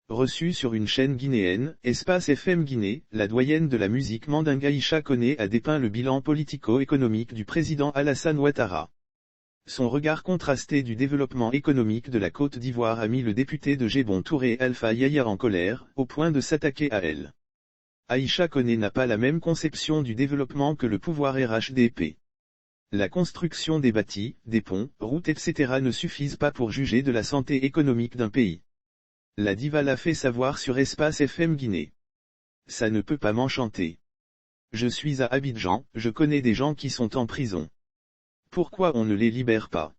Reçue sur une chaîne guinéenne, Espace FM Guinée, la doyenne de la musique mandingue Aïcha Koné a dépeint le bilan politico-économique du président Alassane Ouattara. Son regard contrasté du développement économique de la Côte d'Ivoire a mis le député de Gébon Touré Alpha Yaya en colère, au point de s'attaquer à elle. Aïcha Koné n'a pas la même conception du développement que le pouvoir RHDP. La construction des bâtis, des ponts, routes etc. ne suffisent pas pour juger de la santé économique d'un pays. La diva l'a fait savoir sur Espace FM Guinée. Ça ne peut pas m'enchanter. Je suis à Abidjan, je connais des gens qui sont en prison. Pourquoi on ne les libère pas?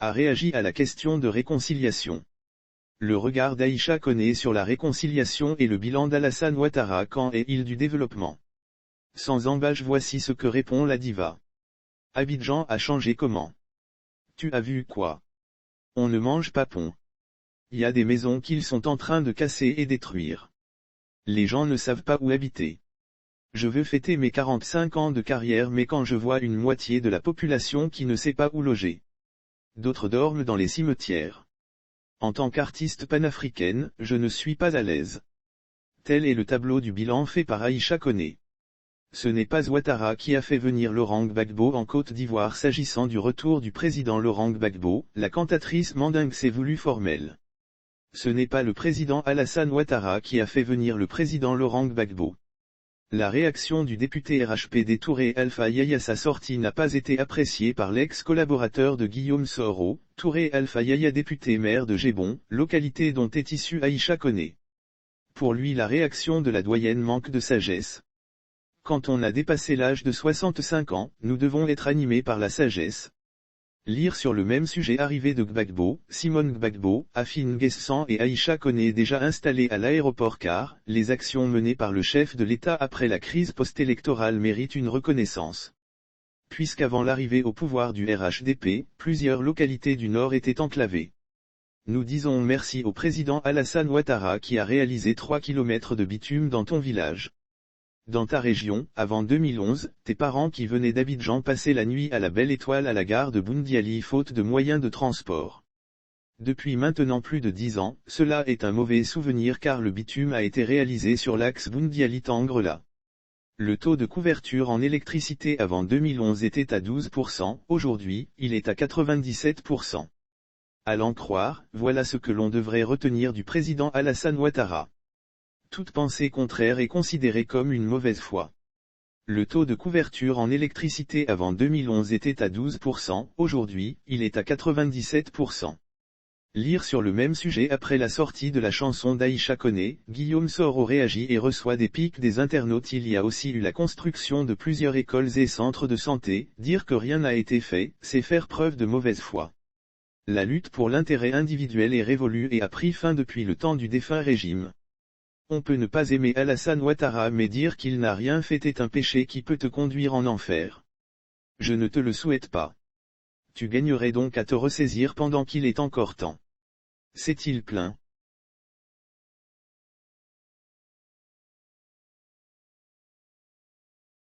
A réagi à la question de réconciliation. Le regard d'Aïcha Koné sur la réconciliation et le bilan d'Alassane Ouattara quand est-il du développement? Sans embâche, voici ce que répond la diva. Abidjan a changé comment? Tu as vu quoi? On ne mange pas pont. Il y a des maisons qu'ils sont en train de casser et détruire. Les gens ne savent pas où habiter. Je veux fêter mes 45 ans de carrière, mais quand je vois une moitié de la population qui ne sait pas où loger. D'autres dorment dans les cimetières. En tant qu'artiste panafricaine, je ne suis pas à l'aise. Tel est le tableau du bilan fait par Aïcha Koné. Ce n'est pas Ouattara qui a fait venir Laurent Gbagbo en Côte d'Ivoire. S'agissant du retour du président Laurent Gbagbo, la cantatrice mandingue s'est voulue formelle. Ce n'est pas le président Alassane Ouattara qui a fait venir le président Laurent Gbagbo. La réaction du député RHPD Touré Alpha Yaya à sa sortie n'a pas été appréciée par l'ex-collaborateur de Guillaume Soro, Touré Alpha Yaya, député maire de Gébon, localité dont est issue Aïcha Koné. Pour lui, la réaction de la doyenne manque de sagesse. Quand on a dépassé l'âge de 65 ans, nous devons être animés par la sagesse. Lire sur le même sujet. Arrivée de Gbagbo, Simone Gbagbo, Afine Guessan et Aïcha Koné déjà installés à l'aéroport car les actions menées par le chef de l'État après la crise post-électorale méritent une reconnaissance. Puisqu'avant l'arrivée au pouvoir du RHDP, plusieurs localités du Nord étaient enclavées. Nous disons merci au président Alassane Ouattara qui a réalisé 3 km de bitume dans ton village. Dans ta région, avant 2011, tes parents qui venaient d'Abidjan passaient la nuit à la Belle Étoile à la gare de Boundiali faute de moyens de transport. Depuis maintenant plus de 10 ans, cela est un mauvais souvenir car le bitume a été réalisé sur l'axe Boundiali-Tangrela. Le taux de couverture en électricité avant 2011 était à 12%, aujourd'hui, il est à 97%. À l'en croire, voilà ce que l'on devrait retenir du président Alassane Ouattara. Toute pensée contraire est considérée comme une mauvaise foi. Le taux de couverture en électricité avant 2011 était à 12%, aujourd'hui, il est à 97%. Lire sur le même sujet. Après la sortie de la chanson d'Aïcha Koné, Guillaume Soro réagit et reçoit des piques des internautes. Il y a aussi eu la construction de plusieurs écoles et centres de santé. Dire que rien n'a été fait, c'est faire preuve de mauvaise foi. La lutte pour l'intérêt individuel est révolue et a pris fin depuis le temps du défunt régime. On peut ne pas aimer Alassane Ouattara, mais dire qu'il n'a rien fait est un péché qui peut te conduire en enfer. Je ne te le souhaite pas. Tu gagnerais donc à te ressaisir pendant qu'il est encore temps. S'est-il plaint?